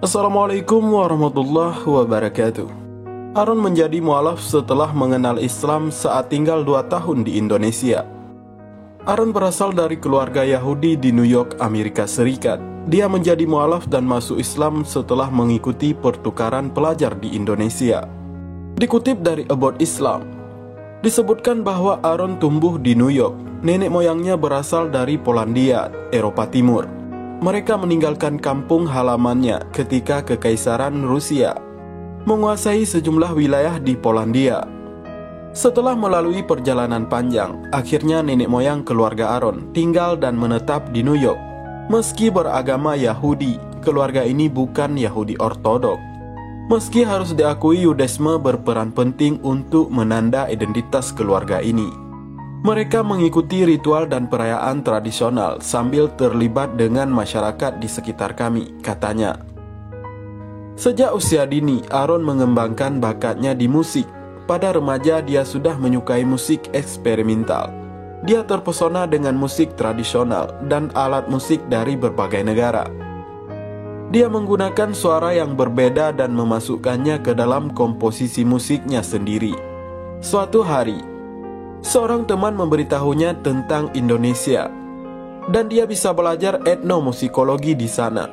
Assalamualaikum warahmatullahi wabarakatuh. Aaron menjadi mualaf setelah mengenal Islam saat tinggal 2 tahun di Indonesia. Aaron berasal dari keluarga Yahudi di New York, Amerika Serikat. Dia menjadi mualaf dan masuk Islam setelah mengikuti pertukaran pelajar di Indonesia. Dikutip dari About Islam, disebutkan bahwa Aaron tumbuh di New York. Nenek moyangnya berasal dari Polandia, Eropa Timur. Mereka meninggalkan kampung halamannya ketika Kekaisaran Rusia menguasai sejumlah wilayah di Polandia. Setelah melalui perjalanan panjang, akhirnya nenek moyang keluarga Aaron tinggal dan menetap di New York. Meski beragama Yahudi, keluarga ini bukan Yahudi Ortodok. Meski harus diakui Yudaisme berperan penting untuk menanda identitas keluarga ini. Mereka mengikuti ritual dan perayaan tradisional sambil terlibat dengan masyarakat di sekitar kami, katanya. Sejak usia dini, Aaron mengembangkan bakatnya di musik. Pada remaja, dia sudah menyukai musik eksperimental. Dia terpesona dengan musik tradisional dan alat musik dari berbagai negara. Dia menggunakan suara yang berbeda dan memasukkannya ke dalam komposisi musiknya sendiri. Suatu hari, seorang teman memberitahunya tentang Indonesia, dan dia bisa belajar etnomusikologi di sana.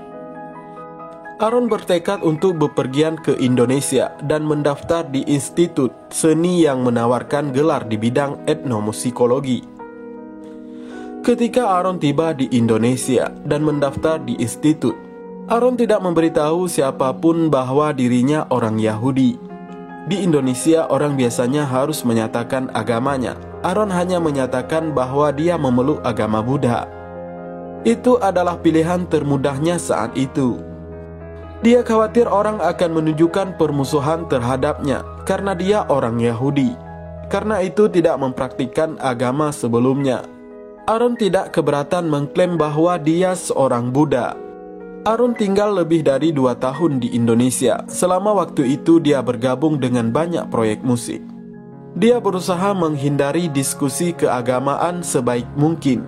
Aaron bertekad untuk bepergian ke Indonesia dan mendaftar di institut seni yang menawarkan gelar di bidang etnomusikologi. Ketika Aaron tiba di Indonesia dan mendaftar di institut, Aaron tidak memberitahu siapapun bahwa dirinya orang Yahudi. Di Indonesia, orang biasanya harus menyatakan agamanya. Aaron hanya menyatakan bahwa dia memeluk agama Buddha. Itu adalah pilihan termudahnya saat itu. Dia khawatir orang akan menunjukkan permusuhan terhadapnya karena dia orang Yahudi. Karena itu tidak mempraktikkan agama sebelumnya. Aaron tidak keberatan mengklaim bahwa dia seorang Buddha. Aaron tinggal lebih dari 2 tahun di Indonesia. Selama waktu itu dia bergabung dengan banyak proyek musik. Dia berusaha menghindari diskusi keagamaan sebaik mungkin.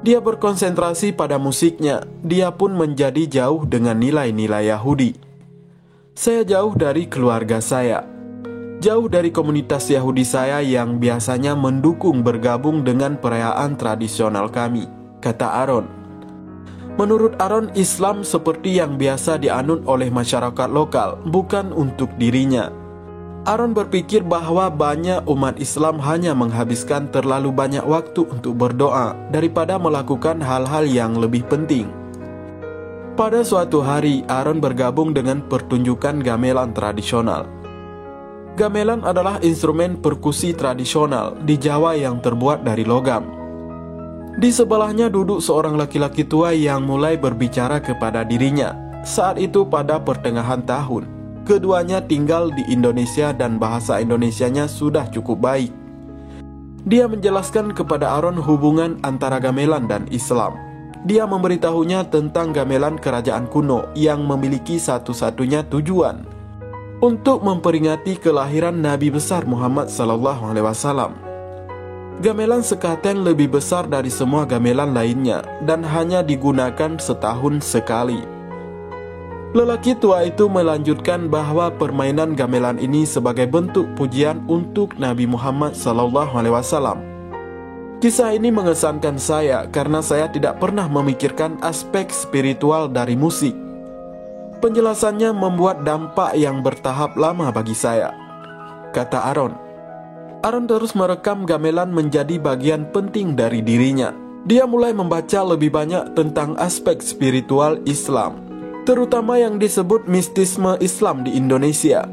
Dia berkonsentrasi pada musiknya. Dia pun menjadi jauh dengan nilai-nilai Yahudi. Saya jauh dari keluarga saya, jauh dari komunitas Yahudi saya yang biasanya mendukung bergabung dengan perayaan tradisional kami, kata Aaron. Menurut Aaron, Islam seperti yang biasa dianut oleh masyarakat lokal, bukan untuk dirinya. Aaron berpikir bahwa banyak umat Islam hanya menghabiskan terlalu banyak waktu untuk berdoa daripada melakukan hal-hal yang lebih penting. Pada suatu hari, Aaron bergabung dengan pertunjukan gamelan tradisional. Gamelan adalah instrumen perkusi tradisional di Jawa yang terbuat dari logam. Di sebelahnya duduk seorang laki-laki tua yang mulai berbicara kepada dirinya. Saat itu pada pertengahan tahun, keduanya tinggal di Indonesia dan bahasa Indonesianya sudah cukup baik. Dia menjelaskan kepada Aaron hubungan antara gamelan dan Islam. Dia memberitahunya tentang gamelan kerajaan kuno yang memiliki satu-satunya tujuan untuk memperingati kelahiran Nabi besar Muhammad SAW. Gamelan sekaten lebih besar dari semua gamelan lainnya dan hanya digunakan setahun sekali. Lelaki tua itu melanjutkan bahwa permainan gamelan ini sebagai bentuk pujian untuk Nabi Muhammad SAW. Kisah ini mengesankan saya karena saya tidak pernah memikirkan aspek spiritual dari musik. Penjelasannya membuat dampak yang bertahap lama bagi saya, kata Aaron. Aaron terus merekam gamelan menjadi bagian penting dari dirinya. Dia mulai membaca lebih banyak tentang aspek spiritual Islam, terutama yang disebut mistisme Islam di Indonesia.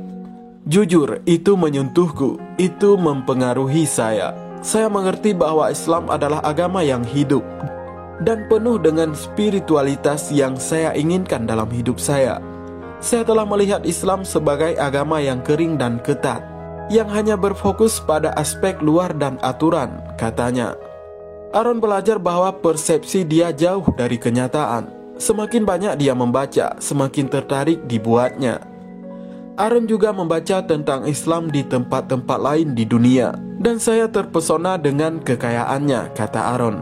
Jujur, itu menyentuhku, itu mempengaruhi saya. Saya mengerti bahwa Islam adalah agama yang hidup dan penuh dengan spiritualitas yang saya inginkan dalam hidup saya. Saya telah melihat Islam sebagai agama yang kering dan ketat, yang hanya berfokus pada aspek luar dan aturan, katanya. Aaron belajar bahwa persepsi dia jauh dari kenyataan. Semakin banyak dia membaca, semakin tertarik dibuatnya. Aaron juga membaca tentang Islam di tempat-tempat lain di dunia, dan saya terpesona dengan kekayaannya, kata Aaron.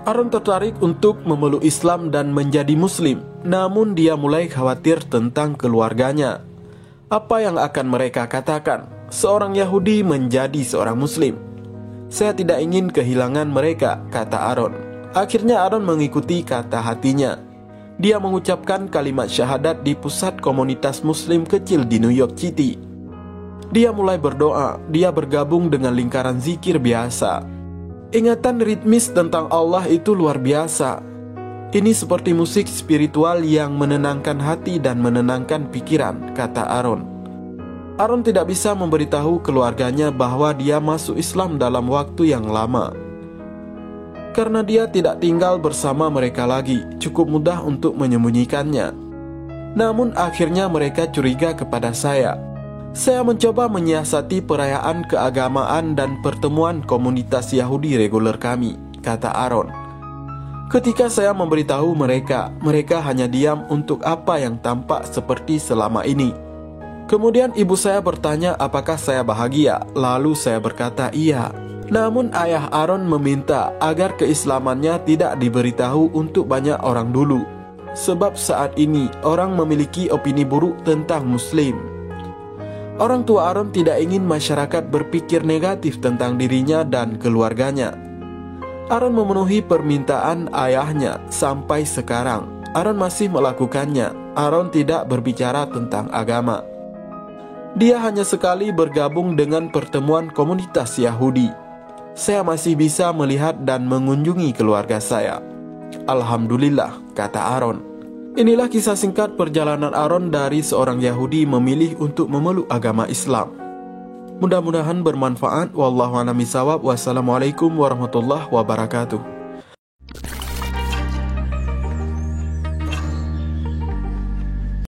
Aaron tertarik untuk memeluk Islam dan menjadi Muslim, namun dia mulai khawatir tentang keluarganya. Apa yang akan mereka katakan? Seorang Yahudi menjadi seorang Muslim. Saya tidak ingin kehilangan mereka, kata Aaron. Akhirnya Aaron mengikuti kata hatinya. Dia mengucapkan kalimat syahadat di pusat komunitas Muslim kecil di New York City. Dia mulai berdoa, dia bergabung dengan lingkaran zikir biasa. Ingatan ritmis tentang Allah itu luar biasa. Ini seperti musik spiritual yang menenangkan hati dan menenangkan pikiran, kata Aaron. Aaron tidak bisa memberitahu keluarganya bahwa dia masuk Islam dalam waktu yang lama. Karena dia tidak tinggal bersama mereka lagi, cukup mudah untuk menyembunyikannya. Namun akhirnya mereka curiga kepada saya. Saya mencoba menyiasati perayaan keagamaan dan pertemuan komunitas Yahudi reguler kami, kata Aaron. Ketika saya memberitahu mereka, mereka hanya diam untuk apa yang tampak seperti selama ini. Kemudian ibu saya bertanya apakah saya bahagia, lalu saya berkata iya. Namun ayah Aaron meminta agar keislamannya tidak diberitahu untuk banyak orang dulu, sebab saat ini orang memiliki opini buruk tentang Muslim. Orang tua Aaron tidak ingin masyarakat berpikir negatif tentang dirinya dan keluarganya. Aaron memenuhi permintaan ayahnya sampai sekarang. Aaron masih melakukannya. Aaron tidak berbicara tentang agama. Dia hanya sekali bergabung dengan pertemuan komunitas Yahudi. Saya masih bisa melihat dan mengunjungi keluarga saya. Alhamdulillah, kata Aaron. Inilah kisah singkat perjalanan Aaron dari seorang Yahudi memilih untuk memeluk agama Islam. Mudah-mudahan bermanfaat. Wallahu a'lam bishawab. Wassalamualaikum warahmatullahi wabarakatuh.